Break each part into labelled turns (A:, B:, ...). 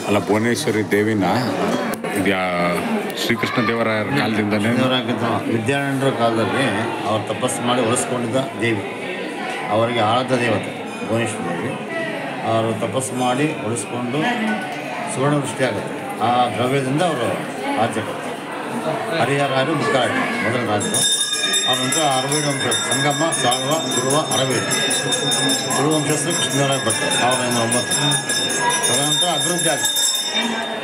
A: ಅಲ್ಲ, ಭುವನೇಶ್ವರಿ ದೇವಿನ ಇದು ಶ್ರೀಕೃಷ್ಣ ದೇವರಾಯರ ಕಾಲದಿಂದನೇ
B: ವಿದ್ಯಾರಣ್ಯರ ಕಾಲದಲ್ಲಿ ಅವರು ತಪಸ್ಸು ಮಾಡಿ ಉಳಿಸ್ಕೊಂಡಿದ್ದ ದೇವಿ, ಅವರಿಗೆ ಆರಾಧ್ಯ ದೇವತೆ ಭುವನೇಶ್ವರಿ ದೇವಿ. ಅವರು ತಪಸ್ಸು ಮಾಡಿ ಉಳಿಸ್ಕೊಂಡು ಸುವರ್ಣ ವೃಷ್ಟಿ ಆಗುತ್ತೆ. ಆ ದ್ರವ್ಯದಿಂದ ಅವರು ರಾಜ್ಯ ಕೊಡ್ತಾರೆ. ಹರಿಹರಾಯರು ಮುಖರಾಜ ಮೊದಲ ರಾಜರು. ಅವ್ರ ನಂತರ ಅರವೇಡು ವಂಶ ಸಂಗಮ, ಸಾಳ್ವ, ತುಳುವ, ಅರವೇಡು. ತುಳು ವಂಶಸ್ಥರು ಕೃಷ್ಣದೇವರಾಯ ಬರ್ತಾರೆ 1509. ತದನಂತರ ಅಭಿವೃದ್ಧಿ ಆಗುತ್ತೆ,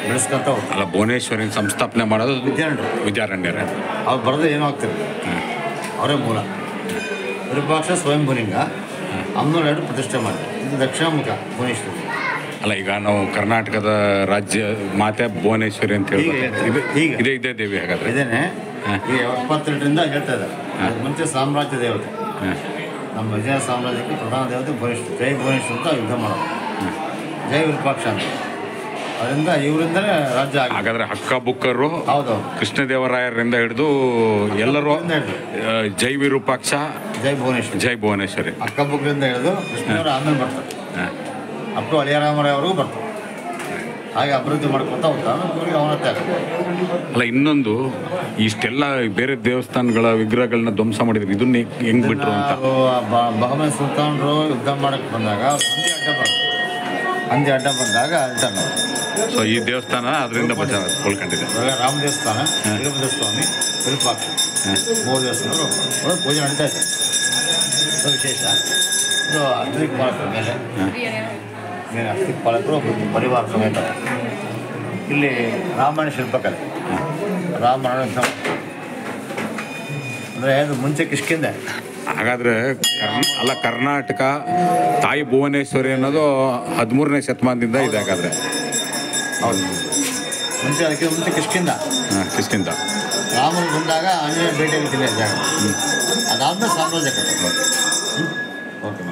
B: ಬೆಳೆಸ್ಕೊಂತ ಹೋಗ್ತಾರೆ.
A: ಅಲ್ಲ, ಭುವನೇಶ್ವರಿನ ಸಂಸ್ಥಾಪನೆ ಮಾಡೋದು ವಿದ್ಯಾರಣ್ಯರ.
B: ಅವ್ರು ಬರೋದು ಏನೋ ಆಗ್ತಿಲ್ಲ, ಅವರೇ ಮೂಲ. ವಿರೂಪಾಕ್ಷ ಸ್ವಯಂಭುಲಿಂಗ, ಅಮ್ಮನವರು ಪ್ರತಿಷ್ಠೆ ಮಾಡಿದ್ರು. ಇದು ದಕ್ಷಿಣಮುಖ ಭುವನೇಶ್ವರಿ.
A: ಅಲ್ಲ, ಈಗ ನಾವು ಕರ್ನಾಟಕದ ರಾಜ್ಯ ಮಾತೆ ಭುವನೇಶ್ವರಿ ಅಂತ ಹೇಳ್ಬೋದು. ಇದೇ ದೇವಿ ಹಾಗಾದ್ರೆ
B: ಇದೇನೆ ಈಗ 72ರಿಂದ ಹೇಳ್ತಾ ಇದ್ದಾರೆ. ಮುಂಚೆ ಸಾಮ್ರಾಜ್ಯ ದೇವತೆ, ನಮ್ಮ ವಿಜಯ ಸಾಮ್ರಾಜ್ಯಕ್ಕೆ ಪ್ರಧಾನ ದೇವತೆ ಭುವನೇಶ್ವರಿ. ಜೈ ಭುವನೇಶ್ವರಿ ಅಂತ ಯುದ್ಧ ಮಾಡೋದು, ಜೈ ವಿರೂಪಾಕ್ಷ ಅಂತ. ಅದರಿಂದ ಇವರಿಂದಲೇ ರಾಜ್ಯ ಆಗಿದೆ.
A: ಹಾಗಾದ್ರೆ ಹಕ್ಕ ಬುಕ್ಕರು
B: ಹೌದು,
A: ಕೃಷ್ಣದೇವರಾಯರಿಂದ ಹಿಡಿದು ಎಲ್ಲರೂ ಜೈ ವಿರೂಪಾಕ್ಷ, ಜೈ ಭುವನೇಶ್ವರಿ
B: ಅಕ್ಕ ಬುಕ್ಕರಿಂದ ಹಿಡಿದು ಕೃಷ್ಣದೇವರ ಆಮೇಲೆ ಬರ್ತಾರೆ. ಅಪ್ಪು ಅಳಿಯರಾಮರಾಯವ್ರಿಗೂ ಬರ್ತಾರೆ. ಹಾಗೆ ಅಭಿವೃದ್ಧಿ ಮಾಡ್ಕೊತಾ ಹೋಗ್ತಾರೆ. ಅವನತ್ತೆ ಆಗುತ್ತೆ.
A: ಅಲ್ಲ, ಇನ್ನೊಂದು ಇಷ್ಟೆಲ್ಲ ಬೇರೆ ದೇವಸ್ಥಾನಗಳ ವಿಗ್ರಹಗಳನ್ನ ಧ್ವಂಸ ಮಾಡಿದ್ರು, ಇದನ್ನ ಹೆಂಗ್ ಬಿಟ್ರು ಅಂತ.
B: ಬಹಮನಿ ಸುಲ್ತಾನರು ಯುದ್ಧ ಮಾಡಕ್ಕೆ ಬಂದಾಗ ಹಂದಿ ಅಡ್ಡ ಬಂದಾಗ ರಿಟರ್ನ್.
A: ಸೊ ಈ ದೇವಸ್ಥಾನ ಅದರಿಂದ ಉಳ್ಕೊಂಡಿದೆ.
B: ರಾಮ ದೇವಸ್ಥಾನ, ವೀರಭದ್ರ ಸ್ವಾಮಿ, ವಿರೂಪಾಕ್ಷ 3 ದೇವಸ್ಥಾನಗಳು ಪೂಜೆ ನಡೀತಾ ಇದೆ. ಇದು ವಿಶೇಷ. ಇದು ಅಸ್ತಿಕ್ ಪಾಲಕರ ಮೇಲೆ ಅಸ್ತಿಕ್ ಪಾಲಕರು ಪರಿವಾರ ಸಮೇತ. ಇಲ್ಲಿ ರಾಮಾಯಣ ಶಿಲ್ಪಕಲೆ, ರಾಮಾಯಣ ಅಂದರೆ ಅದು ಮುಂಚೆ ಕಿಷ್ಕಿಂದೆ.
A: ಹಾಗಾದ್ರೆ ಕರ್ನಾಟಕ ತಾಯಿ ಭುವನೇಶ್ವರಿ ಅನ್ನೋದು 13ನೇ ಶತಮಾನದಿಂದ ಇದೆ. ಹಾಗಾದ್ರೆ
B: ಹೌದು, ಮುಂಚೆ ಅದಕ್ಕೆ ಮುಂಚೆ ಕಿಷ್ಕಿಂದ ರಾಮನ ಬಂದಾಗ ಆಂಜನೇಯ ಭೇಟಿಯಾಗಿದ್ದಿಲ್ಲ ಜಾಗ. ಅದಾದ್ಮೇಲೆ ಸಾಮ್ರಾಜ್ಯ ಕಟ್ಟ. ಓಕೆ.